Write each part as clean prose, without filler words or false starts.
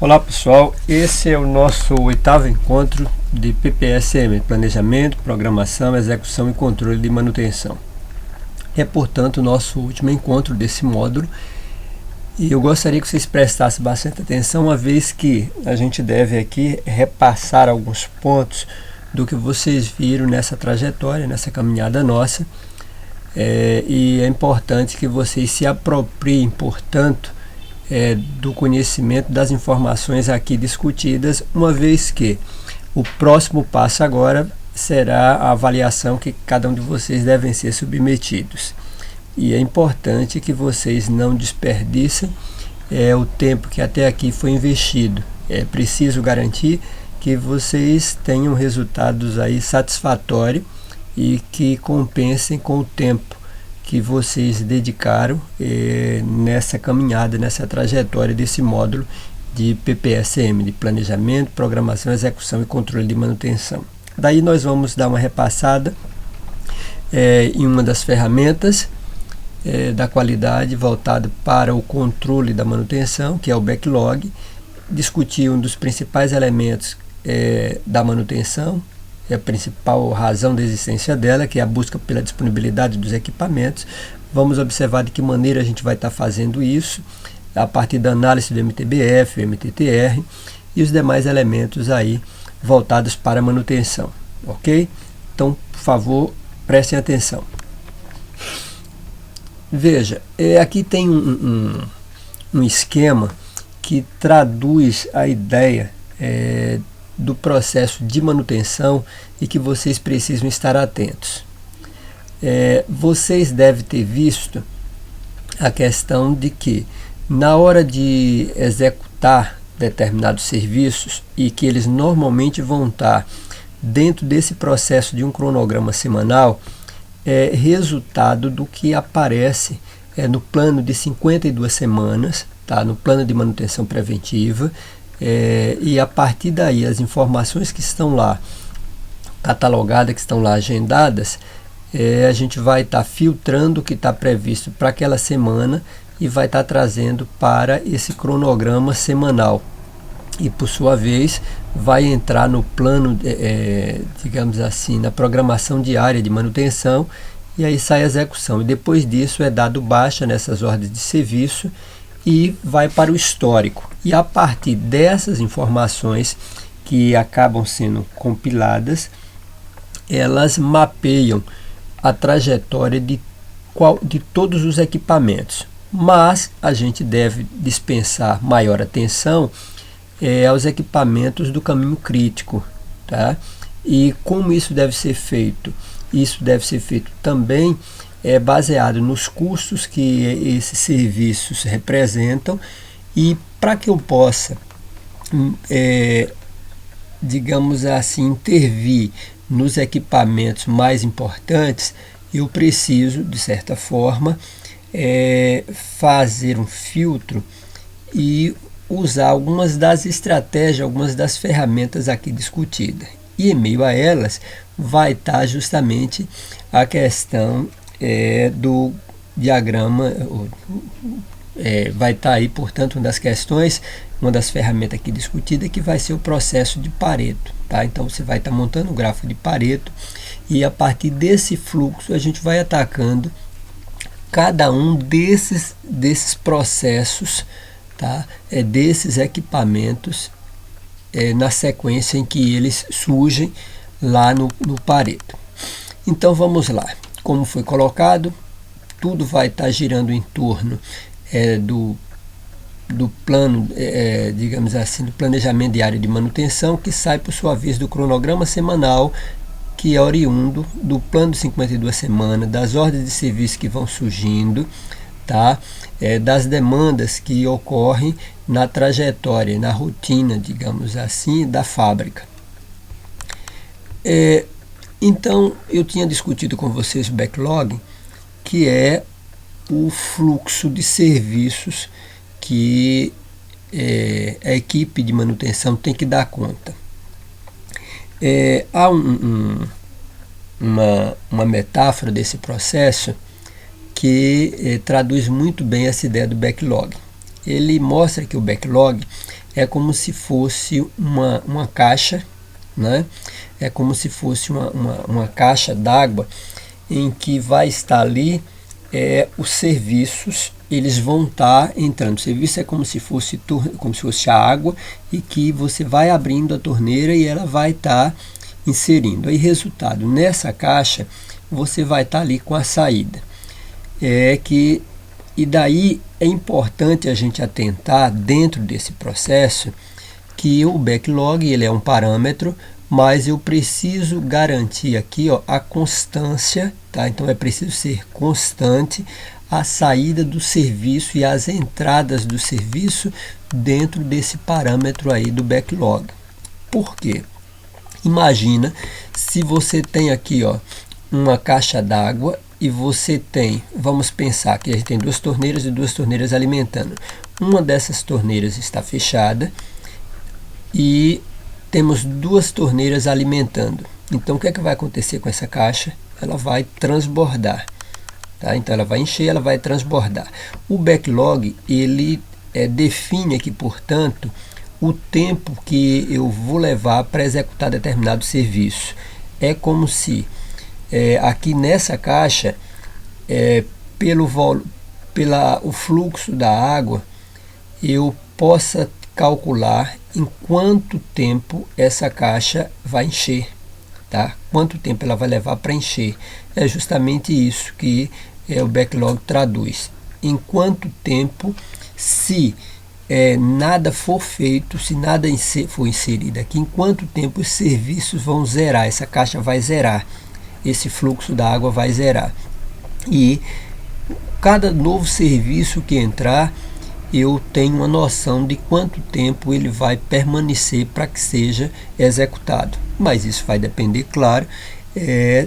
Olá pessoal, esse é o nosso 8º encontro de PPSM, Planejamento, Programação, Execução e Controle de Manutenção. É, portanto, o nosso último encontro desse módulo e eu gostaria que vocês prestassem bastante atenção, uma vez que a gente deve aqui repassar alguns pontos do que vocês viram nessa trajetória, nessa caminhada nossa, e é importante que vocês se apropriem, portanto, do conhecimento das informações aqui discutidas, uma vez que o próximo passo agora será a avaliação que cada um de vocês devem ser submetidos. E é importante que vocês não desperdicem o tempo que até aqui foi investido. É preciso garantir que vocês tenham resultados aí satisfatórios e que compensem com o tempo que vocês dedicaram nessa caminhada, nessa trajetória desse módulo de PPSM, de Planejamento, Programação, Execução e Controle de Manutenção. Daí nós vamos dar uma repassada em uma das ferramentas da qualidade voltada para o controle da manutenção, que é o backlog, discutir um dos principais elementos da manutenção, a principal razão da existência dela, que é a busca pela disponibilidade dos equipamentos. Vamos observar de que maneira a gente vai estar fazendo isso, a partir da análise do MTBF, MTTR e os demais elementos aí voltados para a manutenção, ok? Então, por favor, prestem atenção. Veja, aqui tem um esquema que traduz a ideia do processo de manutenção e que vocês precisam estar atentos. Vocês devem ter visto a questão de que na hora de executar determinados serviços e que eles normalmente vão estar dentro desse processo de um cronograma semanal, resultado do que aparece no plano de 52 semanas, tá? No plano de manutenção preventiva. E a partir daí as informações que estão lá catalogadas, que estão lá agendadas, a gente vai estar filtrando o que está previsto para aquela semana e vai estar trazendo para esse cronograma semanal. E por sua vez vai entrar no plano, digamos assim, na programação diária de manutenção, e aí sai a execução. E depois disso é dado baixa nessas ordens de serviço e vai para o histórico. E a partir dessas informações que acabam sendo compiladas, elas mapeiam a trajetória de todos os equipamentos. Mas a gente deve dispensar maior atenção aos equipamentos do caminho crítico, tá? E como isso deve ser feito? Isso deve ser feito também baseado nos custos que esses serviços representam, e para que eu possa, digamos assim, intervir nos equipamentos mais importantes, eu preciso, de certa forma, fazer um filtro e usar algumas das estratégias, algumas das ferramentas aqui discutidas. E em meio a elas vai estar justamente a questão do diagrama, vai estar aí, portanto, uma das questões, uma das ferramentas aqui discutidas, que vai ser o processo de Pareto, tá? Então você vai estar montando o gráfico de Pareto e a partir desse fluxo a gente vai atacando cada um desses processos, tá? Desses equipamentos na sequência em que eles surgem lá no Pareto. Então vamos lá. Como foi colocado, tudo vai estar girando em torno do plano, digamos assim, do planejamento diário de manutenção, que sai por sua vez do cronograma semanal, que é oriundo do plano de 52 semanas, das ordens de serviço que vão surgindo, tá? Das demandas que ocorrem na trajetória, na rotina, digamos assim, da fábrica. Então, eu tinha discutido com vocês o backlog, que é o fluxo de serviços que a equipe de manutenção tem que dar conta. Há uma metáfora desse processo que traduz muito bem essa ideia do backlog. ele mostra que o backlog é como se fosse uma caixa, né? É como se fosse uma caixa d'água em que vai estar ali os serviços, eles vão estar entrando. O serviço é como se fosse a água, e que você vai abrindo a torneira e ela vai estar inserindo. Aí, resultado, nessa caixa você vai estar ali com a saída. E daí é importante a gente atentar dentro desse processo que o backlog ele é um parâmetro, mas eu preciso garantir aqui, ó, a constância, tá? Então é preciso ser constante a saída do serviço e as entradas do serviço dentro desse parâmetro aí do backlog. Por quê? Imagina se você tem aqui, ó, uma caixa d'água e você tem, vamos pensar que a gente tem duas torneiras e duas torneiras alimentando. Uma dessas torneiras está fechada e temos duas torneiras alimentando. Então o que é que vai acontecer com essa caixa? Ela vai transbordar, tá? Então ela vai encher, ela vai transbordar. O backlog ele define aqui, portanto, o tempo que eu vou levar para executar determinado serviço. É como se aqui nessa caixa, o fluxo da água, eu possa calcular em quanto tempo essa caixa vai encher, tá? Quanto tempo ela vai levar para encher. É justamente isso que o backlog traduz. Em quanto tempo, se nada for feito, se nada for inserido aqui, em quanto tempo os serviços vão zerar, essa caixa vai zerar, esse fluxo da água vai zerar. E cada novo serviço que entrar, eu tenho uma noção de quanto tempo ele vai permanecer para que seja executado. Mas isso vai depender, claro,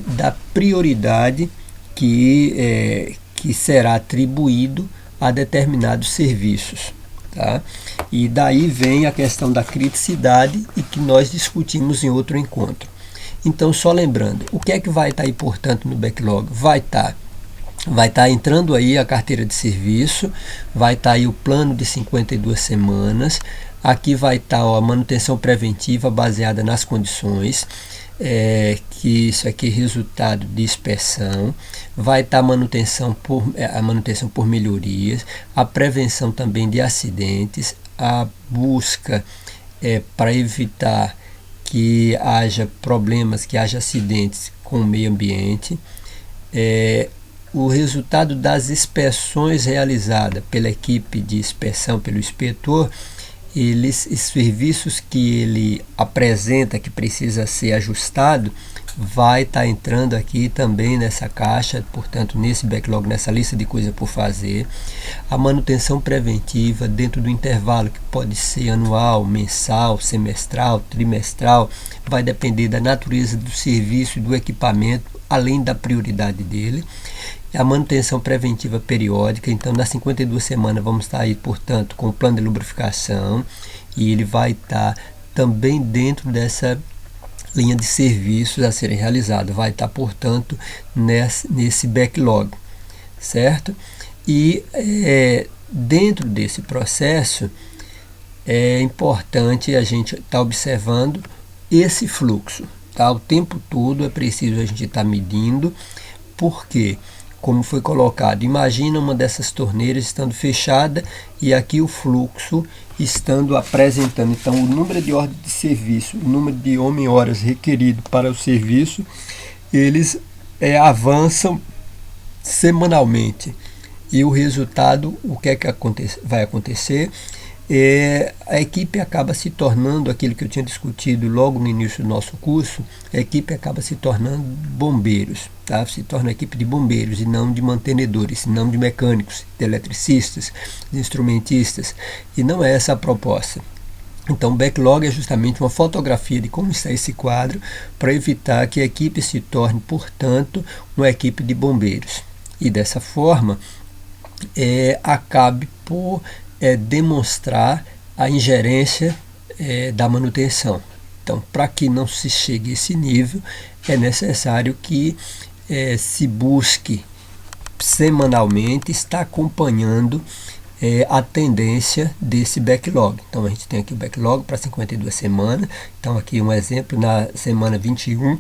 da prioridade que será atribuído a determinados serviços, tá? E daí vem a questão da criticidade, e que nós discutimos em outro encontro. Então, só lembrando, o que é que vai estar aí, portanto, no backlog? Vai estar entrando aí a carteira de serviço, vai estar aí o plano de 52 semanas, aqui vai estar a manutenção preventiva baseada nas condições, que isso aqui é resultado de inspeção, vai estar a manutenção por melhorias, a prevenção também de acidentes, a busca para evitar que haja problemas, que haja acidentes com o meio ambiente, o resultado das inspeções realizadas pela equipe de inspeção, pelo inspetor, os serviços que ele apresenta que precisa ser ajustado, vai estar entrando aqui também nessa caixa, portanto nesse backlog, nessa lista de coisas por fazer. A manutenção preventiva dentro do intervalo, que pode ser anual, mensal, semestral, trimestral, vai depender da natureza do serviço e do equipamento, além da prioridade dele. A manutenção preventiva periódica, então nas 52 semanas vamos estar aí, portanto, com o plano de lubrificação, e ele vai estar também dentro dessa linha de serviços a serem realizados, vai estar, portanto, nesse backlog, certo? E dentro desse processo é importante a gente estar observando esse fluxo, tá? O tempo todo é preciso a gente estar medindo, porque, como foi colocado, imagina uma dessas torneiras estando fechada e aqui o fluxo estando apresentando. Então, o número de ordem de serviço, o número de homem-horas requerido para o serviço, eles avançam semanalmente. E o resultado, o que é que vai acontecer? A equipe acaba se tornando aquilo que eu tinha discutido logo no início do nosso curso. A equipe acaba se tornando bombeiros, tá? Se torna equipe de bombeiros e não de mantenedores, não de mecânicos, de eletricistas, de instrumentistas, e não é essa a proposta. Então, o backlog é justamente uma fotografia de como está esse quadro, para evitar que a equipe se torne, portanto, uma equipe de bombeiros, e dessa forma acabe por demonstrar a ingerência da manutenção. Então, para que não se chegue a esse nível, é necessário que se busque semanalmente estar acompanhando a tendência desse backlog. Então a gente tem aqui o backlog para 52 semanas. Então aqui um exemplo, na semana 21,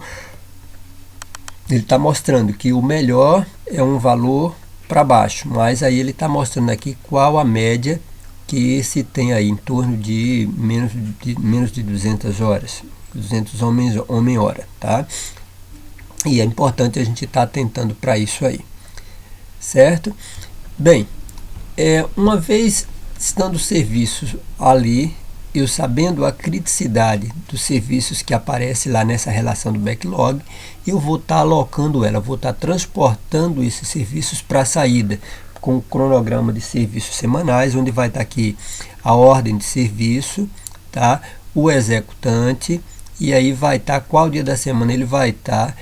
ele está mostrando que o melhor é um valor para baixo, mas aí ele está mostrando aqui qual a média que se tem aí, em torno de menos de 200 horas, 200 homem-hora, tá? E é importante a gente estar atentando para isso aí, certo? Bem, uma vez estando o serviço ali, eu sabendo a criticidade dos serviços que aparece lá nessa relação do backlog, eu vou estar alocando ela, vou estar transportando esses serviços para a saída, com o cronograma de serviços semanais, onde vai estar aqui a ordem de serviço, tá? O executante, e aí vai estar qual dia da semana ele vai estar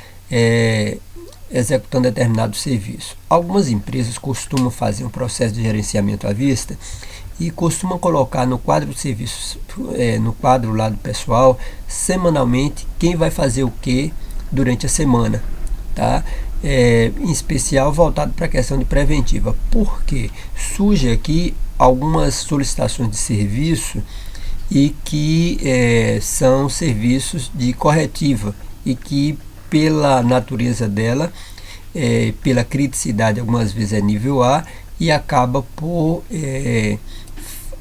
executando determinado serviço. Algumas empresas costumam fazer um processo de gerenciamento à vista e costumam colocar no quadro de serviços, no quadro lá do pessoal, semanalmente, quem vai fazer o que durante a semana, tá? Em especial voltado para a questão de preventiva, porque surge aqui algumas solicitações de serviço e que são serviços de corretiva e que pela natureza dela, pela criticidade, algumas vezes é nível A e acaba por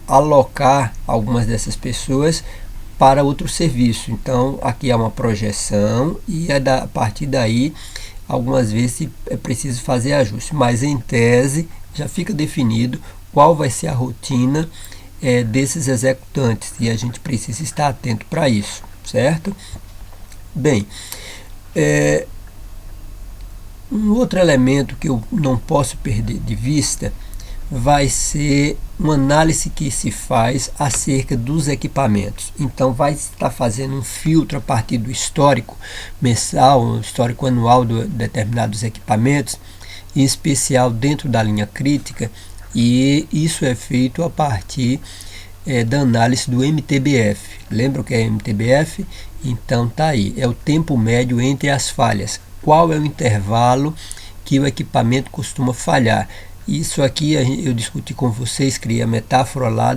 alocar algumas dessas pessoas para outro serviço. Então aqui há uma projeção e a partir daí algumas vezes é preciso fazer ajuste, mas em tese já fica definido qual vai ser a rotina desses executantes e a gente precisa estar atento para isso, certo? Bem, um outro elemento que eu não posso perder de vista vai ser uma análise que se faz acerca dos equipamentos. Então vai estar fazendo um filtro a partir do histórico mensal, um histórico anual de determinados equipamentos, em especial dentro da linha crítica, e isso é feito a partir da análise do MTBF. Lembra o que é MTBF? Então tá aí, é o tempo médio entre as falhas. Qual é o intervalo que o equipamento costuma falhar? Isso aqui eu discuti com vocês, criei a metáfora lá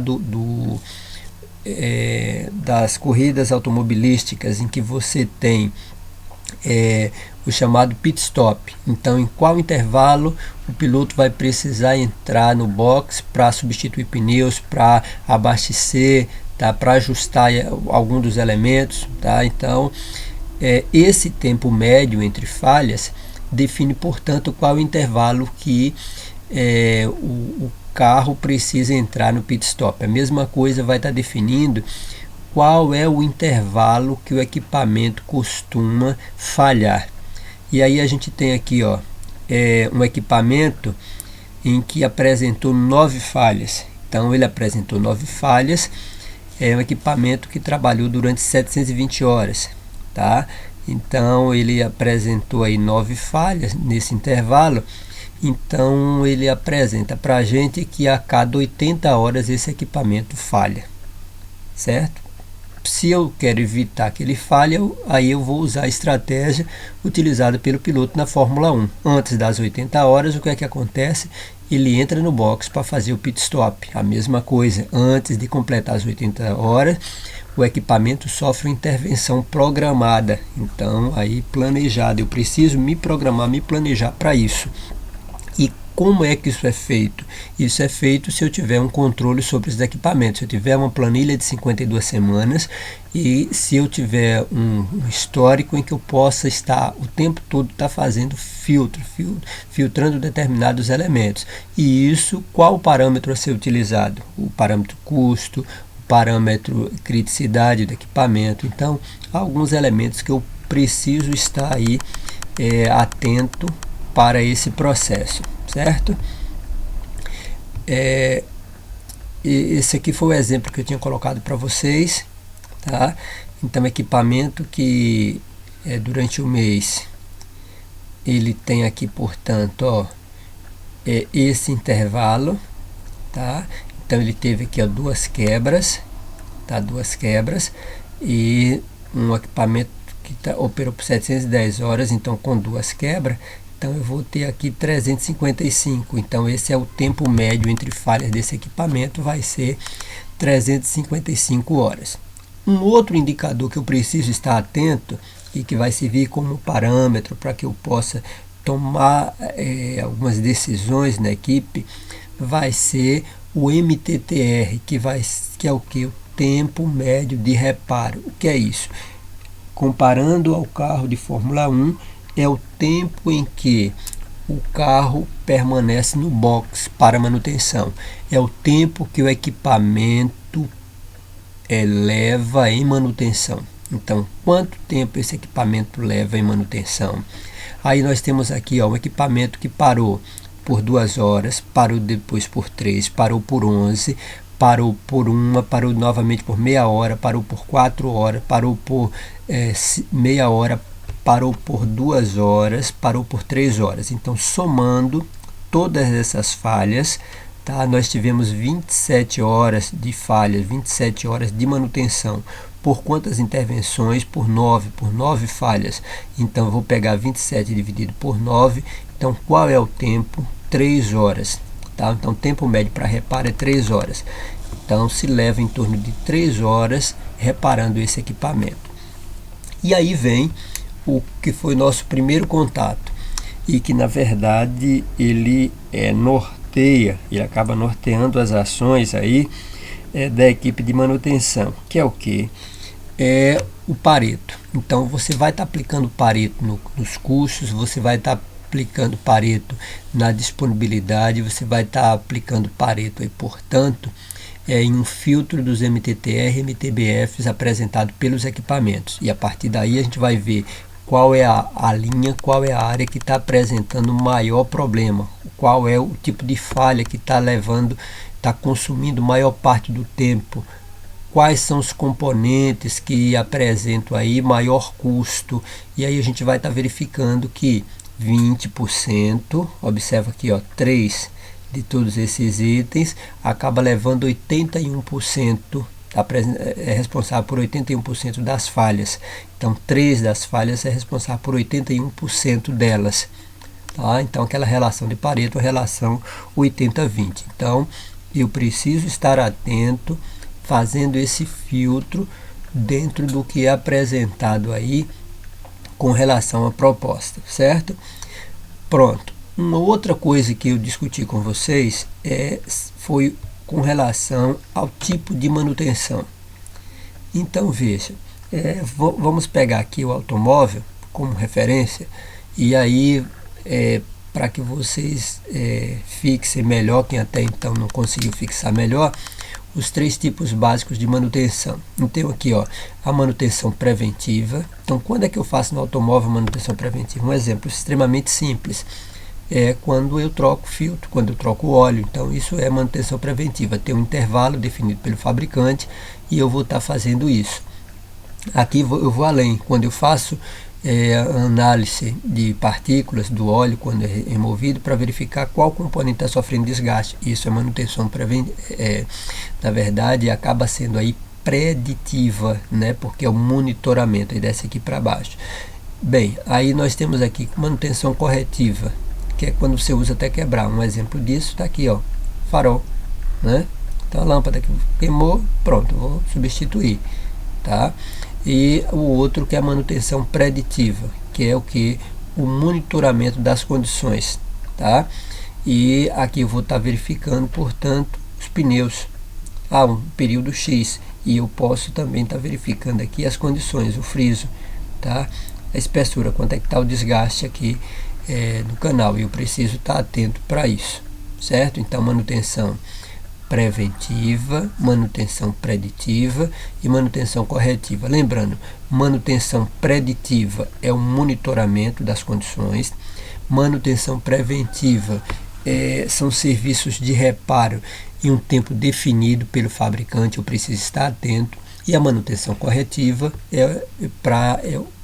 das corridas automobilísticas, em que você tem o chamado pit stop. Então, em qual intervalo o piloto vai precisar entrar no box para substituir pneus, para abastecer, tá? Para ajustar algum dos elementos, tá? Então, esse tempo médio entre falhas define, portanto, qual o intervalo que o carro precisa entrar no pit stop. A mesma coisa vai estar definindo qual é o intervalo que o equipamento costuma falhar. E aí a gente tem aqui um equipamento em que apresentou 9 falhas. Então ele apresentou 9 falhas, é um equipamento que trabalhou durante 720 horas, tá? Então ele apresentou aí 9 falhas nesse intervalo. Então ele apresenta para a gente que a cada 80 horas esse equipamento falha, certo? Se eu quero evitar que ele falhe, aí eu vou usar a estratégia utilizada pelo piloto na Fórmula 1. Antes das 80 horas, o que é que acontece? Ele entra no box para fazer o pit stop. A mesma coisa, antes de completar as 80 horas, o equipamento sofre uma intervenção programada. Então, aí planejada. Eu preciso me programar, me planejar para isso. E como é que isso é feito? Isso é feito se eu tiver um controle sobre os equipamentos, se eu tiver uma planilha de 52 semanas e se eu tiver um histórico em que eu possa estar o tempo todo fazendo filtrando determinados elementos. E isso, qual o parâmetro a ser utilizado? O parâmetro custo, o parâmetro criticidade do equipamento. Então, há alguns elementos que eu preciso estar aí atento para esse processo, certo? Esse aqui foi o exemplo que eu tinha colocado para vocês, tá? Então, equipamento que durante o mês ele tem aqui, portanto, esse intervalo, tá? Então ele teve aqui 2 quebras, tá? 2 quebras e um equipamento que operou por 710 horas, então com 2 quebras. Então eu vou ter aqui 355. Então esse é o tempo médio entre falhas desse equipamento, vai ser 355 horas. Um outro indicador que eu preciso estar atento e que vai servir como parâmetro para que eu possa tomar algumas decisões na equipe, vai ser o MTTR, que é o que? O tempo médio de reparo. O que é isso? Comparando ao carro de Fórmula 1, é o tempo em que o carro permanece no box para manutenção. É o tempo que o equipamento leva em manutenção. Então, quanto tempo esse equipamento leva em manutenção? Aí nós temos aqui um equipamento que parou por 2 horas, parou depois por 3, parou por 11, parou por 1, parou novamente por meia hora, parou por 4 horas, parou por meia hora, parou por 2 horas, parou por 3 horas. Então, somando todas essas falhas, tá, nós tivemos 27 horas de falhas, 27 horas de manutenção. Por quantas intervenções? Por 9 falhas. Então, eu vou pegar 27 dividido por 9. Então, qual é o tempo? 3 horas. Tá? Então, o tempo médio para reparo é 3 horas. Então, se leva em torno de 3 horas reparando esse equipamento. E aí vem o que foi nosso primeiro contato. E que, na verdade, ele norteia, ele acaba norteando as ações aí da equipe de manutenção. Que é o quê? É o Pareto. Então você vai estar aplicando Pareto nos custos, você vai estar aplicando Pareto na disponibilidade, você vai estar aplicando Pareto aí, portanto, em um filtro dos MTTR e MTBFs apresentado pelos equipamentos. E a partir daí a gente vai ver qual é a linha, qual é a área que está apresentando o maior problema, qual é o tipo de falha que está consumindo maior parte do tempo, quais são os componentes que apresentam aí maior custo, e aí a gente vai estar verificando que 20%, observa aqui, 3 de todos esses itens, acaba levando 81%, é responsável por 81% das falhas. Então, 3 das falhas é responsável por 81% delas. Tá? Então, aquela relação de Pareto, a relação 80-20. Então, eu preciso estar atento, fazendo esse filtro dentro do que é apresentado aí com relação à proposta, certo? Pronto. Uma outra coisa que eu discuti com vocês foi com relação ao tipo de manutenção. Então, veja, vamos pegar aqui o automóvel como referência, e aí, para que vocês fixem melhor, quem até então não conseguiu fixar melhor, os 3 tipos básicos de manutenção. Então aqui, a manutenção preventiva. Então, quando é que eu faço no automóvel manutenção preventiva? Um exemplo extremamente simples. É quando eu troco o filtro, quando eu troco o óleo. Então, isso é manutenção preventiva. Tem um intervalo definido pelo fabricante e eu vou estar fazendo isso. Aqui eu vou além. Quando eu faço a análise de partículas do óleo quando é removido para verificar qual componente está sofrendo desgaste. Isso é manutenção preventiva. Na verdade, acaba sendo aí preditiva, né? Porque é o monitoramento, aí desce aqui para baixo. Bem, aí nós temos aqui manutenção corretiva, que é quando você usa até quebrar. Um exemplo disso está aqui, farol, né? Então a lâmpada que queimou, pronto, vou substituir, tá? E o outro que é a manutenção preditiva, que é o que? O monitoramento das condições, tá? E aqui eu vou estar verificando, portanto, os pneus a um período X, e eu posso também estar verificando aqui as condições, o friso, tá? A espessura, quanto é que está o desgaste aqui do canal, e eu preciso estar atento para isso, certo? Então, manutenção preventiva, manutenção preditiva e manutenção corretiva. Lembrando, manutenção preditiva é o monitoramento das condições, manutenção preventiva são serviços de reparo em um tempo definido pelo fabricante, eu preciso estar atento, e a manutenção corretiva é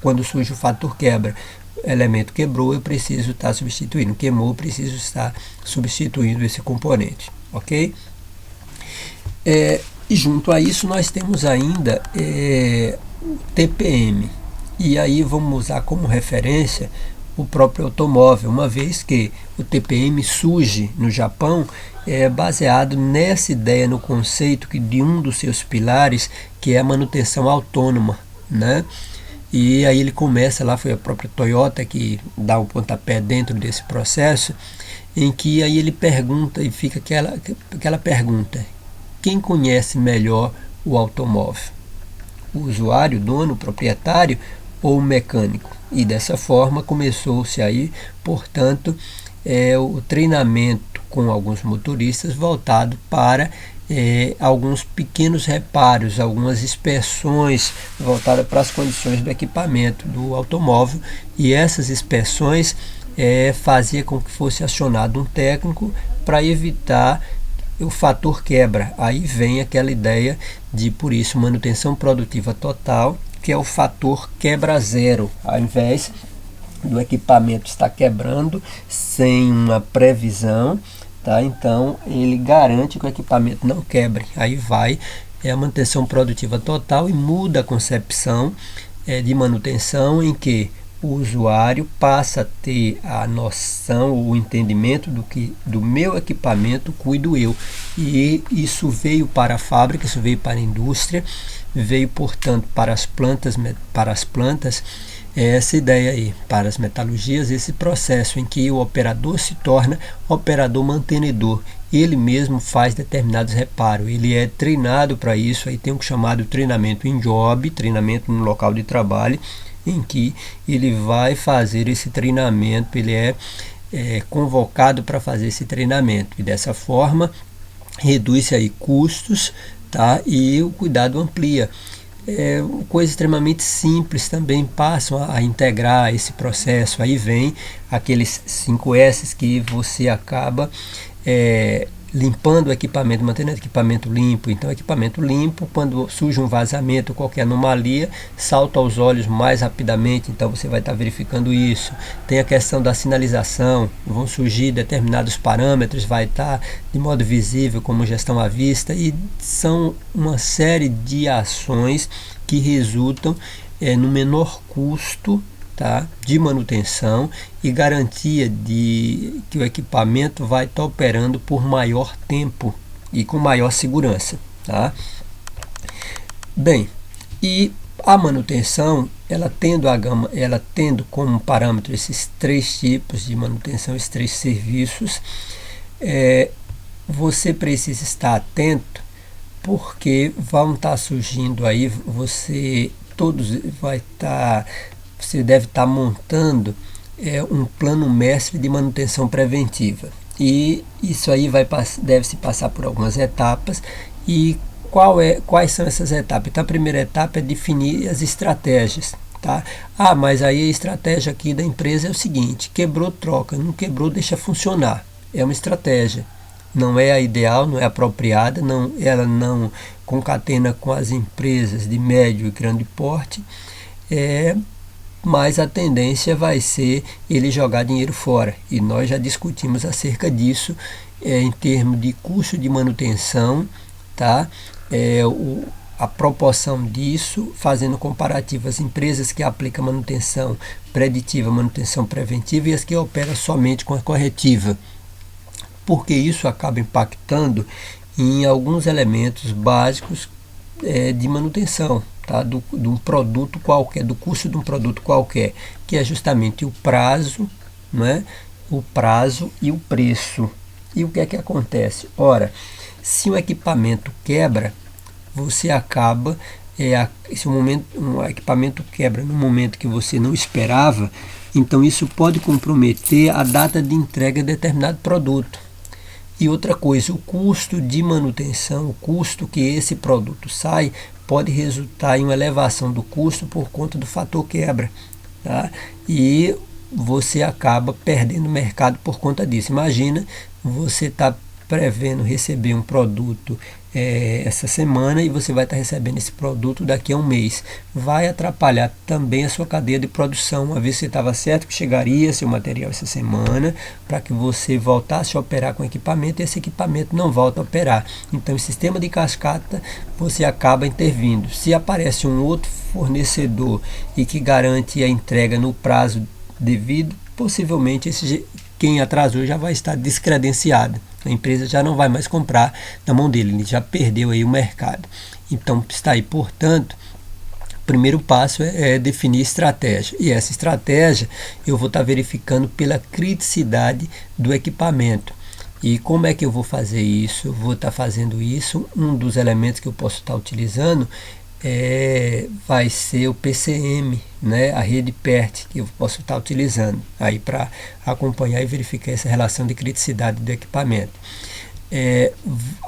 quando surge o fator quebra. O elemento quebrou, eu preciso estar substituindo, queimou, eu preciso estar substituindo esse componente, ok? E junto a isso nós temos ainda o TPM, e aí vamos usar como referência o próprio automóvel, uma vez que o TPM surge no Japão baseado nessa ideia, no conceito de um dos seus pilares, que é a manutenção autônoma, né? E aí ele começa lá, foi a própria Toyota que dá o pontapé dentro desse processo, em que aí ele pergunta, e fica aquela pergunta: quem conhece melhor o automóvel? O usuário, o dono, o proprietário ou o mecânico? E dessa forma começou-se aí, portanto, o treinamento com alguns motoristas voltado para alguns pequenos reparos, algumas inspeções voltadas para as condições do equipamento do automóvel, e essas inspeções fazia com que fosse acionado um técnico para evitar o fator quebra. Aí vem aquela ideia de, por isso, manutenção produtiva total, que é o fator quebra zero, ao invés do equipamento estar quebrando sem uma previsão, tá? Então ele garante que o equipamento não quebre. Aí vai a manutenção produtiva total e muda a concepção de manutenção, em que o usuário passa a ter a noção, o entendimento do meu equipamento cuido eu. E isso veio para a fábrica, isso veio para a indústria, veio, portanto, para as plantas, essa ideia aí, para as metalurgias, esse processo em que o operador se torna operador mantenedor. Ele mesmo faz determinados reparos, ele é treinado para isso. Aí tem o chamado treinamento in job, treinamento no local de trabalho, em que ele vai fazer esse treinamento, ele é convocado para fazer esse treinamento, e dessa forma reduz aí custos, tá? E o cuidado amplia. Coisas extremamente simples também passam a integrar esse processo. Aí vem aqueles 5 S que você acaba limpando o equipamento, mantendo o equipamento limpo. Então, equipamento limpo, quando surge um vazamento, qualquer anomalia, salta aos olhos mais rapidamente, então você vai estar verificando isso. Tem a questão da sinalização, vão surgir determinados parâmetros, vai estar de modo visível, como gestão à vista, e são uma série de ações que resultam no menor custo, tá, de manutenção, e garantia de que o equipamento vai estar operando por maior tempo e com maior segurança, tá? Bem, e a manutenção, ela tendo como parâmetro esses 3 tipos de manutenção, esses 3 serviços, você precisa estar atento, porque vão estar surgindo aí, você deve estar montando um plano mestre de manutenção preventiva, e isso aí deve se passar por algumas etapas. E quais são essas etapas? Então, a primeira etapa é definir as estratégias, tá? Mas aí a estratégia aqui da empresa é o seguinte: quebrou, troca, não quebrou, deixa funcionar. É uma estratégia, não é a ideal, não é apropriada, ela não concatena com as empresas de médio e grande porte, mas a tendência vai ser ele jogar dinheiro fora, e nós já discutimos acerca disso em termos de custo de manutenção, tá? A proporção disso, fazendo comparativo às empresas que aplicam manutenção preditiva, manutenção preventiva, e as que operam somente com a corretiva, porque isso acaba impactando em alguns elementos básicos de manutenção, tá? De um produto qualquer, do custo de um produto qualquer, que é justamente o prazo, né? O prazo e o preço. E o que é que acontece? Ora, se o equipamento quebra, você acaba, se um equipamento quebra no momento que você não esperava, então isso pode comprometer a data de entrega de determinado produto. E outra coisa, o custo de manutenção, o custo que esse produto sai, pode resultar em uma elevação do custo por conta do fator quebra, tá? E você acaba perdendo mercado por conta disso. Imagina, você está prevendo receber um produto essa semana, e você vai estar recebendo esse produto daqui a um mês. Vai atrapalhar também a sua cadeia de produção, uma vez que você estava certo que chegaria seu material essa semana, para que você voltasse a operar com o equipamento, e esse equipamento não volta a operar. Então, em sistema de cascata, você acaba intervindo. Se aparece um outro fornecedor e que garante a entrega no prazo devido, possivelmente quem atrasou já vai estar descredenciado. A empresa já não vai mais comprar na mão dele, ele já perdeu aí o mercado. Então está aí, portanto, o primeiro passo é definir estratégia. E essa estratégia eu vou estar verificando pela criticidade do equipamento. E como é que eu vou fazer isso? Eu vou estar fazendo isso. Um dos elementos que eu posso estar utilizando vai ser o PCM, né? A rede PERT, que eu posso estar utilizando aí para acompanhar e verificar essa relação de criticidade do equipamento.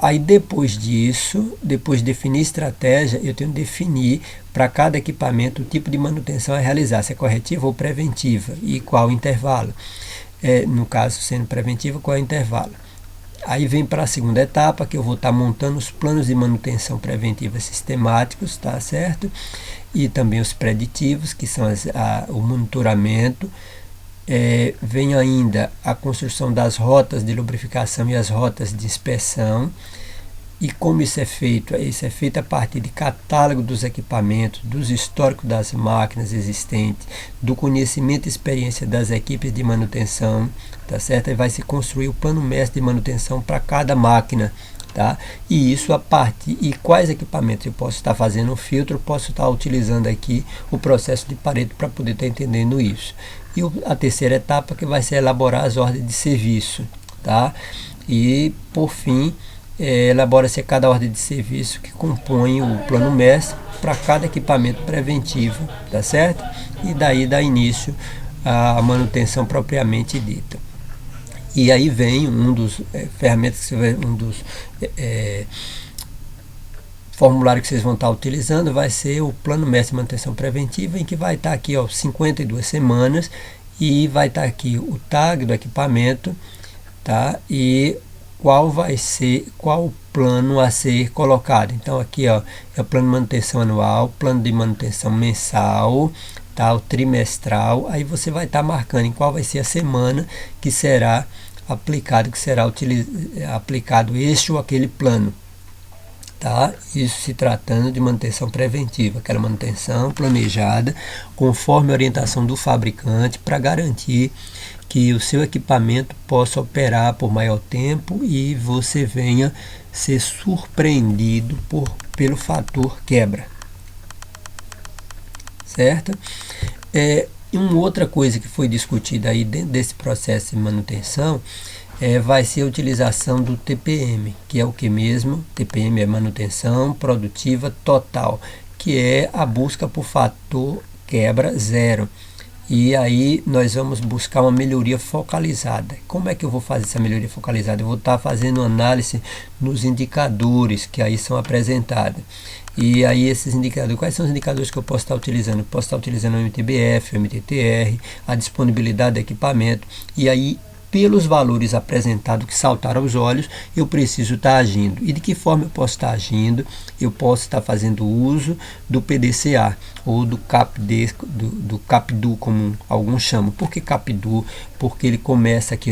Aí depois disso, depois de definir estratégia, eu tenho que definir para cada equipamento o tipo de manutenção a realizar, se é corretiva ou preventiva e qual o intervalo. No caso, sendo preventiva, qual é o intervalo. Aí vem para a segunda etapa, que eu vou estar montando os planos de manutenção preventiva sistemáticos, tá certo? E também os preditivos, que são o monitoramento. Vem ainda a construção das rotas de lubrificação e as rotas de inspeção. E como isso é feito? Isso é feito a partir de catálogo dos equipamentos, dos históricos das máquinas existentes, do conhecimento e experiência das equipes de manutenção, tá certo? E vai se construir o plano mestre de manutenção para cada máquina, tá? E isso a partir, e quais equipamentos eu posso estar fazendo o filtro, posso estar utilizando aqui o processo de Pareto para poder estar entendendo isso. E a terceira etapa que vai ser elaborar as ordens de serviço, tá? E por fim, elabora-se cada ordem de serviço que compõe o plano mestre para cada equipamento preventivo, tá certo? E daí dá início à manutenção propriamente dita. E aí vem um dos ferramentas, um dos formulários que vocês vão estar utilizando, vai ser o plano mestre de manutenção preventiva, em que vai estar aqui 52 semanas e vai estar aqui o tag do equipamento, tá? E qual o plano a ser colocado. Então aqui é o plano de manutenção anual, plano de manutenção mensal, tá? O trimestral. Aí você vai estar marcando em qual vai ser a semana que será aplicado, aplicado este ou aquele plano, tá? Isso se tratando de manutenção preventiva, aquela manutenção planejada conforme a orientação do fabricante para garantir que o seu equipamento possa operar por maior tempo e você venha ser surpreendido pelo fator quebra, certo? E uma outra coisa que foi discutida aí dentro desse processo de manutenção vai ser a utilização do TPM, que é o que mesmo? TPM é manutenção produtiva total, que é a busca por fator quebra zero. E aí nós vamos buscar uma melhoria focalizada. Como é que eu vou fazer essa melhoria focalizada? Eu vou estar fazendo análise nos indicadores que aí são apresentados. E aí esses indicadores, quais são os indicadores que eu posso estar utilizando? Eu posso estar utilizando o MTBF, o MTTR, a disponibilidade do equipamento. E aí, pelos valores apresentados que saltaram aos olhos, eu preciso estar agindo. E de que forma eu posso estar agindo? Eu posso estar fazendo uso do PDCA ou do CAPDU, como alguns chamam. Por que CAPDU? Porque ele começa aqui,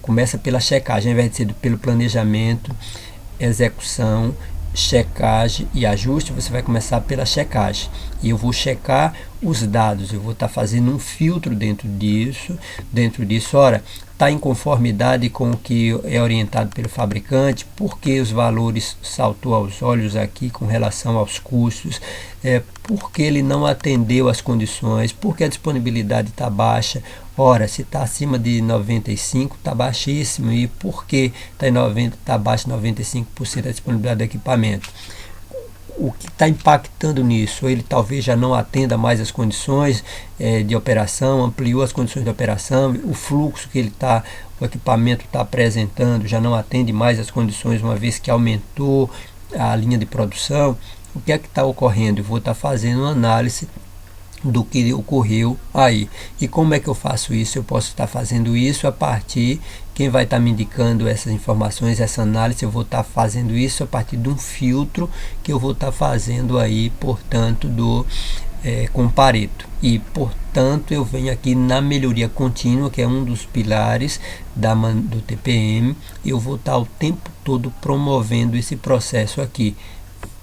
começa pela checagem, ao invés de ser pelo planejamento, execução, checagem e ajuste, você vai começar pela checagem. E eu vou checar os dados, eu vou estar fazendo um filtro dentro disso, ora, está em conformidade com o que é orientado pelo fabricante, porque os valores saltou aos olhos aqui com relação aos custos, porque ele não atendeu as condições, porque a disponibilidade está baixa. Ora, se está acima de 95, está baixíssimo, e por que está abaixo de 95% da disponibilidade do equipamento? O que está impactando nisso? Ele talvez já não atenda mais as condições de operação, ampliou as condições de operação, o fluxo que o equipamento está apresentando já não atende mais as condições, uma vez que aumentou a linha de produção. O que é que está ocorrendo? Eu vou estar fazendo uma análise do que ocorreu aí. E como é que eu faço isso? Eu posso estar fazendo isso a partir, quem vai estar me indicando essas informações, essa análise, eu vou estar fazendo isso a partir de um filtro que eu vou estar fazendo aí, portanto, com Pareto. E, portanto, eu venho aqui na melhoria contínua, que é um dos pilares do TPM, e eu vou estar o tempo todo promovendo esse processo aqui.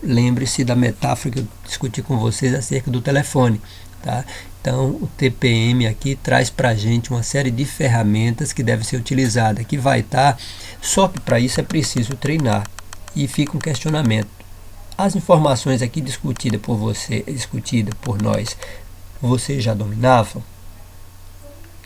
lembre-se da metáfora que eu discuti com vocês acerca do telefone, tá? Então, o TPM aqui traz para a gente uma série de ferramentas que devem ser utilizadas, que vai estar, só que para isso é preciso treinar. E fica um questionamento. As informações aqui discutidas por você, discutidas por nós, vocês já dominavam?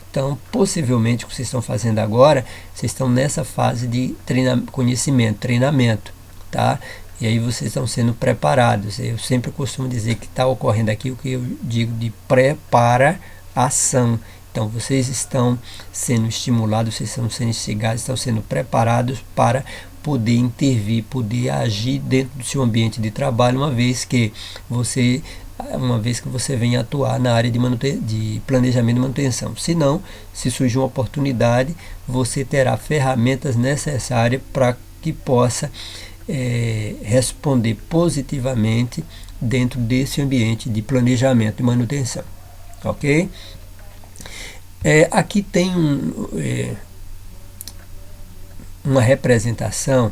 Então, possivelmente, o que vocês estão fazendo agora, vocês estão nessa fase de treinamento, tá? E aí vocês estão sendo preparados. Eu sempre costumo dizer que está ocorrendo aqui o que eu digo de preparação. Então, vocês estão sendo estimulados, vocês estão sendo instigados, estão sendo preparados para poder intervir, poder agir dentro do seu ambiente de trabalho, uma vez que você vem atuar na área de planejamento e manutenção. Se não, se surgir uma oportunidade, você terá ferramentas necessárias para que possa responder positivamente dentro desse ambiente de planejamento e manutenção. Ok? Aqui tem uma representação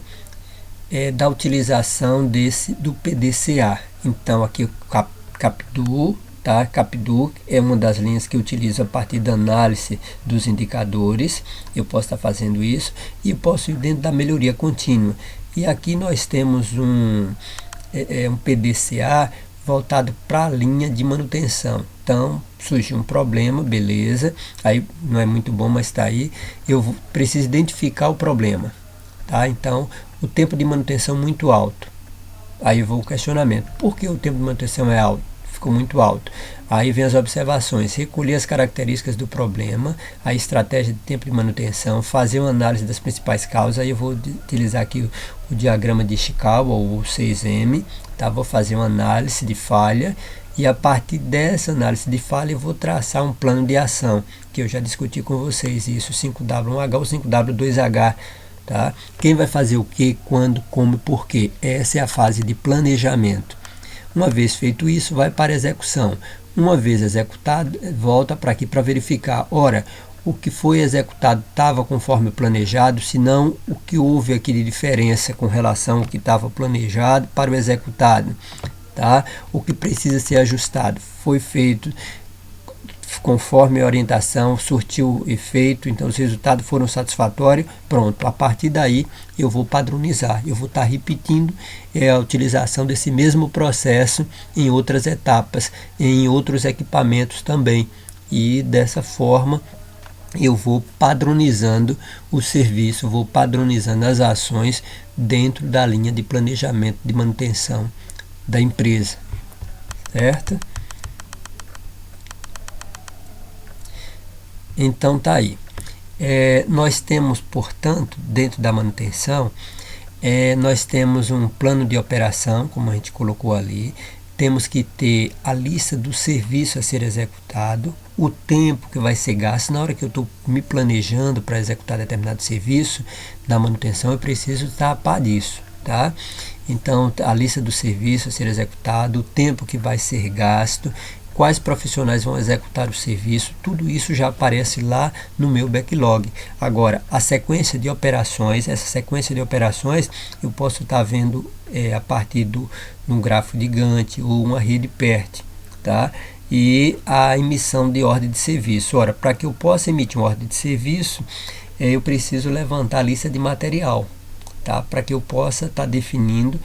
da utilização do PDCA. Então, aqui o CAPDU, tá? CAPDU é uma das linhas que utilizo a partir da análise dos indicadores. Eu posso estar fazendo isso e eu posso ir dentro da melhoria contínua. E aqui nós temos um PDCA voltado para a linha de manutenção. Então, surgiu um problema, beleza, aí não é muito bom, mas está aí. Eu preciso identificar o problema, tá? Então, o tempo de manutenção muito alto. Aí vou o questionamento. Por que o tempo de manutenção é alto? Ficou muito alto. Aí vem as observações, recolher as características do problema, a estratégia de tempo de manutenção, fazer uma análise das principais causas. Aí eu vou utilizar aqui o diagrama de Ishikawa, ou o 6M, tá? Vou fazer uma análise de falha e a partir dessa análise de falha eu vou traçar um plano de ação, que eu já discuti com vocês, isso 5W1H ou 5W2H. Tá? Quem vai fazer o que, quando, como e por quê? Essa é a fase de planejamento. Uma vez feito isso, vai para a execução. Uma vez executado, volta para aqui para verificar. Ora, o que foi executado estava conforme planejado, se não, o que houve aqui de diferença com relação ao que estava planejado para o executado. Tá? O que precisa ser ajustado foi feito conforme a orientação, surtiu efeito, então os resultados foram satisfatórios, pronto, a partir daí eu vou padronizar, eu vou estar repetindo a utilização desse mesmo processo em outras etapas, em outros equipamentos também, e dessa forma eu vou padronizando o serviço, vou padronizando as ações dentro da linha de planejamento de manutenção da empresa, certo? Então tá aí. Nós temos, portanto, dentro da manutenção, nós temos um plano de operação, como a gente colocou ali. Temos que ter a lista do serviço a ser executado, o tempo que vai ser gasto. Na hora que eu estou me planejando para executar determinado serviço da manutenção, eu preciso estar a par disso, tá? Então, a lista do serviço a ser executado, o tempo que vai ser gasto, quais profissionais vão executar o serviço, tudo isso já aparece lá no meu backlog. Agora, a sequência de operações, essa sequência de operações eu posso estar vendo a partir de um gráfico de Gantt ou uma rede PERT, tá? E a emissão de ordem de serviço. Ora, para que eu possa emitir uma ordem de serviço, eu preciso levantar a lista de material, tá? Para que eu possa estar definindo,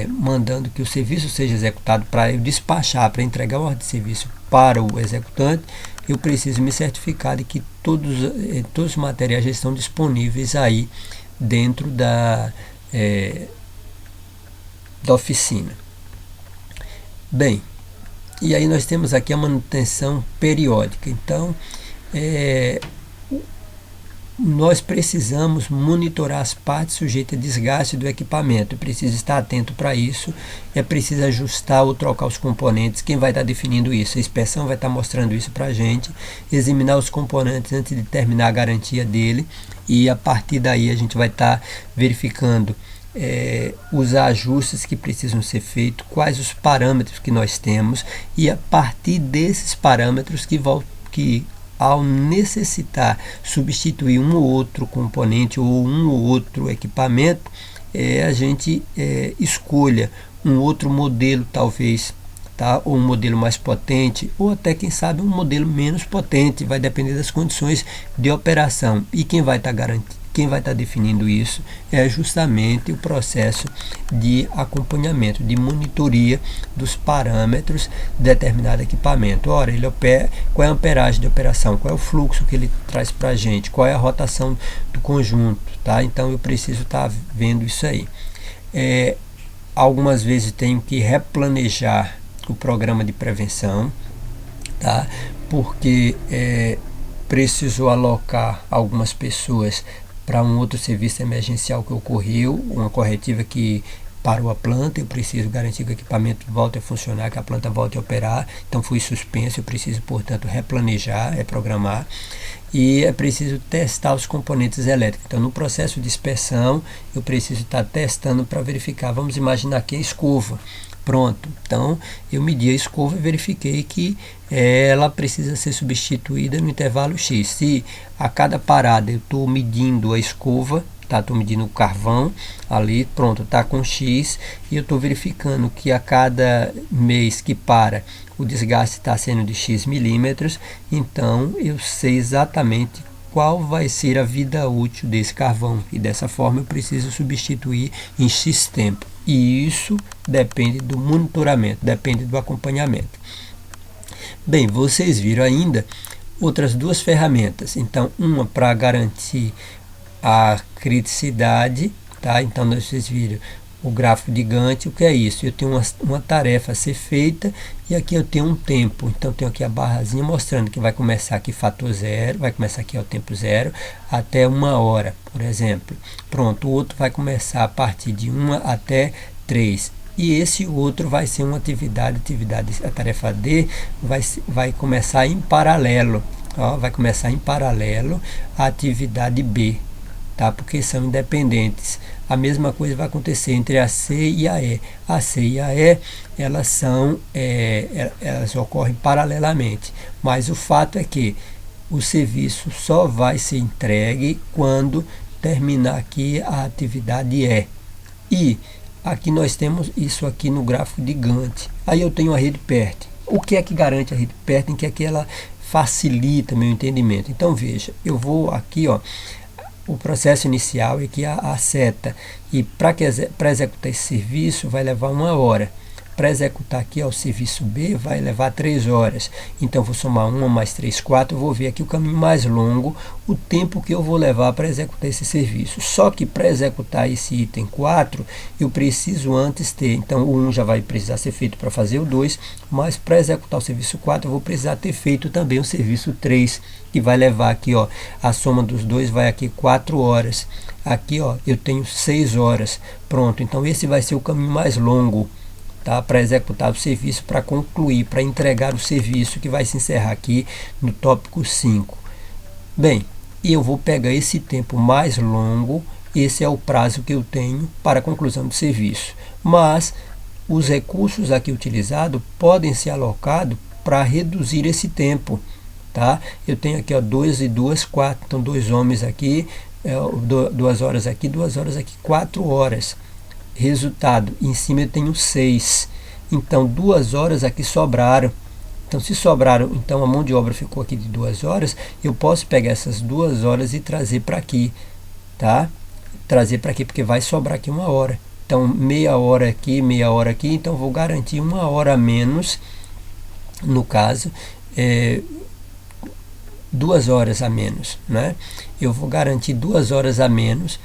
mandando que o serviço seja executado, para eu despachar, para entregar uma ordem de serviço para o executante, eu preciso me certificar de que todos os materiais já estão disponíveis aí dentro da oficina. Bem, e aí nós temos aqui a manutenção periódica. Então, nós precisamos monitorar as partes sujeitas a desgaste do equipamento. Eu preciso estar atento para isso. É preciso ajustar ou trocar os componentes. Quem vai estar definindo isso? A inspeção vai estar mostrando isso para a gente. Examinar os componentes antes de terminar a garantia dele. E a partir daí a gente vai estar verificando os ajustes que precisam ser feitos, quais os parâmetros que nós temos. E a partir desses parâmetros que ao necessitar substituir um ou outro componente ou um ou outro equipamento, a gente escolha um outro modelo talvez, tá? Ou um modelo mais potente, ou até quem sabe um modelo menos potente, vai depender das condições de operação. E quem vai estar quem vai estar definindo isso é justamente o processo de acompanhamento, de monitoria dos parâmetros de determinado equipamento. Ora, ele opera, qual é a amperagem de operação, qual é o fluxo que ele traz para a gente, qual é a rotação do conjunto, tá? Então eu preciso estar vendo isso aí. Algumas vezes tenho que replanejar o programa de prevenção, tá? Porque preciso alocar algumas pessoas para um outro serviço emergencial que ocorreu, uma corretiva que parou a planta, eu preciso garantir que o equipamento volte a funcionar, que a planta volte a operar, então fui suspenso, eu preciso, portanto, replanejar, reprogramar, e é preciso testar os componentes elétricos. Então, no processo de inspeção, eu preciso estar testando para verificar, vamos imaginar aqui a escova. Pronto, então eu medi a escova e verifiquei que ela precisa ser substituída no intervalo X. Se a cada parada eu estou medindo a escova, tá? Estou medindo o carvão ali, pronto, está com X, e eu estou verificando que a cada mês que para o desgaste está sendo de X milímetros, então eu sei exatamente qual vai ser a vida útil desse carvão, e dessa forma eu preciso substituir em X tempo. E isso depende do monitoramento, depende do acompanhamento. Bem, vocês viram ainda outras duas ferramentas. Então, uma para garantir a criticidade, tá? Então, vocês viram o gráfico de Gantt. O que é isso? Eu tenho uma tarefa a ser feita e aqui eu tenho um tempo. Então, eu tenho aqui a barrazinha mostrando que vai começar aqui fator zero, vai começar aqui ao tempo zero até 1 hora, por exemplo. Pronto, o outro vai começar a partir de 1 até 3. E esse outro vai ser uma atividade, a tarefa D vai começar em paralelo. Ó, vai começar em paralelo a atividade B, tá? Porque são independentes. A mesma coisa vai acontecer entre a C e a E. A C e a E, elas ocorrem paralelamente. Mas o fato é que o serviço só vai ser entregue quando terminar aqui a atividade E. E aqui nós temos isso aqui no gráfico de Gantt. Aí eu tenho a rede PERT. O que é que garante a rede PERT? Em que é que ela facilita meu entendimento? Então veja, eu vou aqui, ó, o processo inicial é que a seta, e para executar esse serviço vai levar 1 hora. Para executar aqui o serviço B vai levar 3 horas. Então vou somar 1 mais 3, 4. Eu vou ver aqui o caminho mais longo, o tempo que eu vou levar para executar esse serviço. Só que para executar esse item 4, eu preciso antes ter. Então o 1 já vai precisar ser feito para fazer o 2, mas para executar o serviço 4, eu vou precisar ter feito também o serviço 3, que vai levar aqui, ó, a soma dos dois vai aqui 4 horas. Aqui, ó, eu tenho 6 horas. Pronto, então esse vai ser o caminho mais longo, tá? Para executar o serviço, para concluir, para entregar o serviço que vai se encerrar aqui no tópico 5. Bem, e eu vou pegar esse tempo mais longo, esse é o prazo que eu tenho para a conclusão do serviço. Mas os recursos aqui utilizados podem ser alocados para reduzir esse tempo, tá? Eu tenho aqui, ó, 2 e 2, 4, então 2 homens aqui, 2 horas aqui, 2 horas aqui, 4 horas. Resultado, em cima eu tenho 6, então 2 horas aqui sobraram. Então se sobraram, então a mão de obra ficou aqui de 2 horas, eu posso pegar essas 2 horas e trazer para aqui, tá? Trazer para aqui, porque vai sobrar aqui 1 hora. Então meia hora aqui, então vou garantir 1 hora a menos, no caso, 2 horas a menos, né? Eu vou garantir 2 horas a menos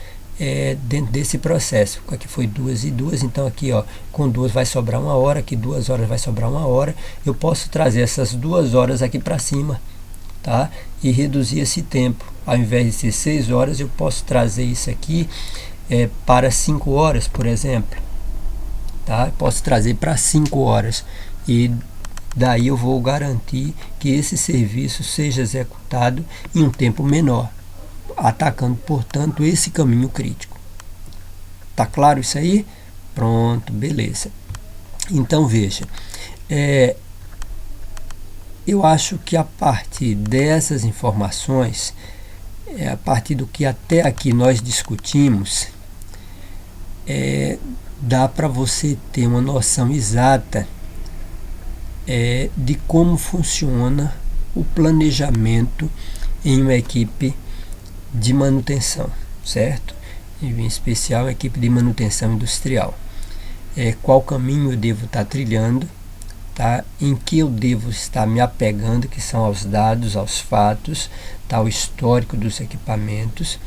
dentro desse processo. Aqui foi 2 e 2, então aqui, ó, com 2 vai sobrar 1 hora, aqui 2 horas vai sobrar 1 hora. Eu posso trazer essas 2 horas aqui para cima, tá? E reduzir esse tempo. Ao invés de ser 6 horas, eu posso trazer isso aqui para 5 horas, por exemplo, tá? Eu posso trazer para 5 horas e daí eu vou garantir que esse serviço seja executado em um tempo menor, atacando, portanto, esse caminho crítico. Tá claro isso aí? Pronto, beleza. Então veja, eu acho que a partir dessas informações, a partir do que até aqui nós discutimos, dá para você ter uma noção exata de como funciona o planejamento em uma equipe de manutenção, certo? Em especial a equipe de manutenção industrial. Qual caminho eu devo estar trilhando, tá? Em que eu devo estar me apegando, que são aos dados, aos fatos, tá? O histórico dos equipamentos,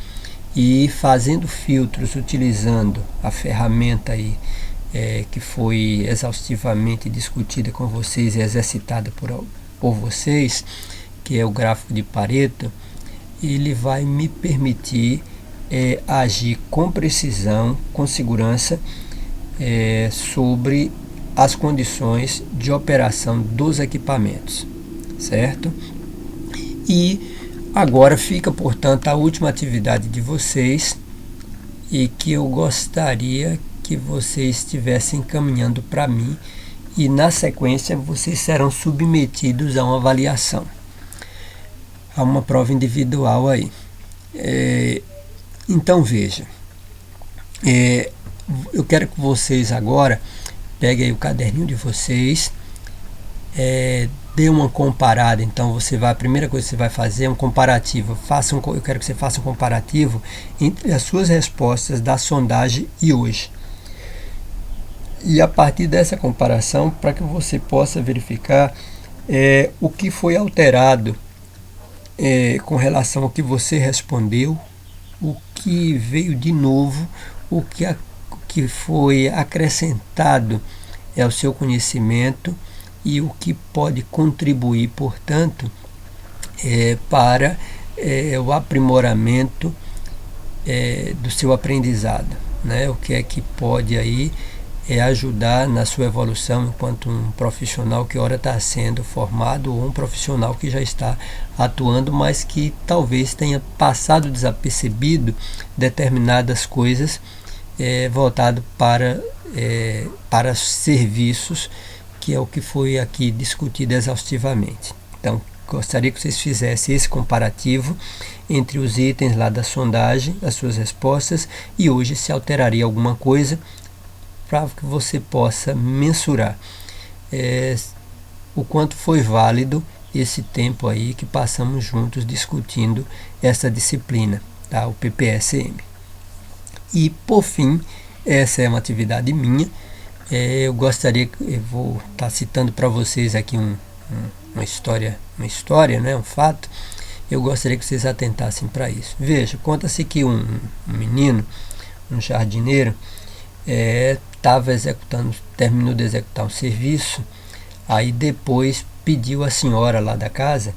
e fazendo filtros, utilizando a ferramenta aí, que foi exaustivamente discutida com vocês e exercitada por vocês, que é o gráfico de Pareto. Ele vai me permitir agir com precisão, com segurança, sobre as condições de operação dos equipamentos, certo? E agora fica, portanto, a última atividade de vocês, e que eu gostaria que vocês estivessem encaminhando para mim, e na sequência vocês serão submetidos a uma avaliação, a uma prova individual aí. Então veja, eu quero que vocês agora peguem aí o caderninho de vocês, dê uma comparada. Então a primeira coisa que você vai fazer é um comparativo. Eu quero que você faça um comparativo entre as suas respostas da sondagem e hoje. E a partir dessa comparação, para que você possa verificar o que foi alterado com relação ao que você respondeu, o que veio de novo, o que foi acrescentado ao seu conhecimento, e o que pode contribuir, portanto, para o aprimoramento do seu aprendizado, né? O que é que pode aí ajudar na sua evolução enquanto um profissional que ora está sendo formado, ou um profissional que já está atuando, mas que talvez tenha passado desapercebido determinadas coisas voltado para serviços, que é o que foi aqui discutido exaustivamente. Então, gostaria que vocês fizessem esse comparativo entre os itens lá da sondagem, as suas respostas, e hoje se alteraria alguma coisa, para que você possa mensurar o quanto foi válido esse tempo aí que passamos juntos discutindo essa disciplina, tá? O PPSM. E por fim, essa é uma atividade minha. Eu vou estar citando para vocês aqui uma história, né, um fato. Eu gostaria que vocês atentassem para isso. Veja, conta-se que um menino, um jardineiro, terminou de executar um serviço, aí depois pediu à senhora lá da casa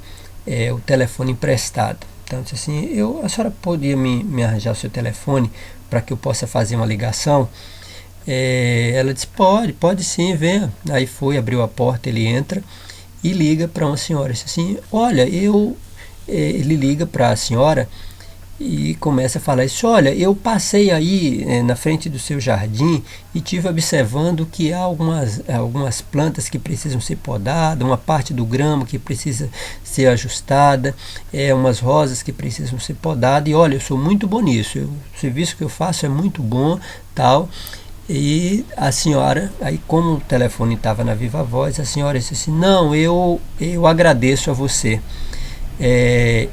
o telefone emprestado. Então disse assim: a senhora podia me arranjar o seu telefone para que eu possa fazer uma ligação? Ela disse: pode sim, venha. Aí abriu a porta, ele entra e liga para uma senhora. Disse assim: olha, ele liga para a senhora e começa a falar isso: olha, eu passei aí na frente do seu jardim e tive observando que há algumas plantas que precisam ser podadas, uma parte do grama que precisa ser ajustada, umas rosas que precisam ser podadas, e olha, eu sou muito bom nisso, o serviço que eu faço é muito bom, tal. E a senhora, aí como o telefone estava na viva voz, a senhora disse assim: não, eu agradeço a você,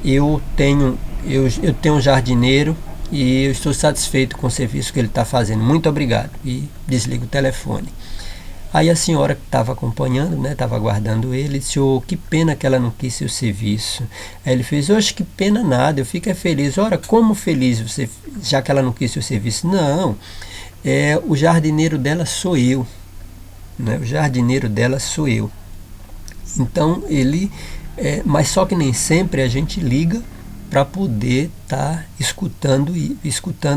eu tenho um jardineiro e eu estou satisfeito com o serviço que ele está fazendo, muito obrigado. E desliga o telefone. Aí a senhora que estava acompanhando, né, estava aguardando ele, disse: que pena que ela não quis seu serviço. Aí ele fez: oxe, que pena nada, eu fico feliz. Ora, como feliz você, já que ela não quis seu serviço? Não, o jardineiro dela sou eu, né? O jardineiro dela sou eu. Então mas só que nem sempre a gente liga para poder estar escutando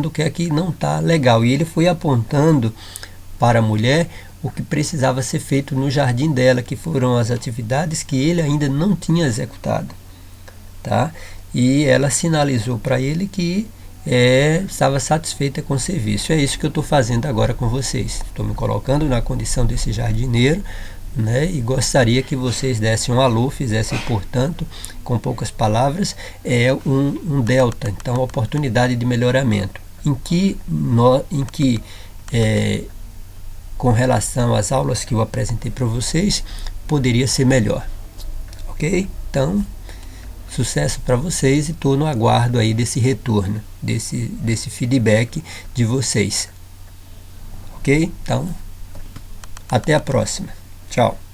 o que é que não está legal. E ele foi apontando para a mulher o que precisava ser feito no jardim dela, que foram as atividades que ele ainda não tinha executado, tá? E ela sinalizou para ele que estava satisfeita com o serviço. É isso que eu estou fazendo agora com vocês. Estou me colocando na condição desse jardineiro, né? E gostaria que vocês dessem um alô, fizessem, portanto, com poucas palavras, um delta, então oportunidade de melhoramento, em que com relação às aulas que eu apresentei para vocês, poderia ser melhor. Ok? Então, sucesso para vocês e estou no aguardo aí desse retorno, desse feedback de vocês. Ok? Então, até a próxima. Tchau.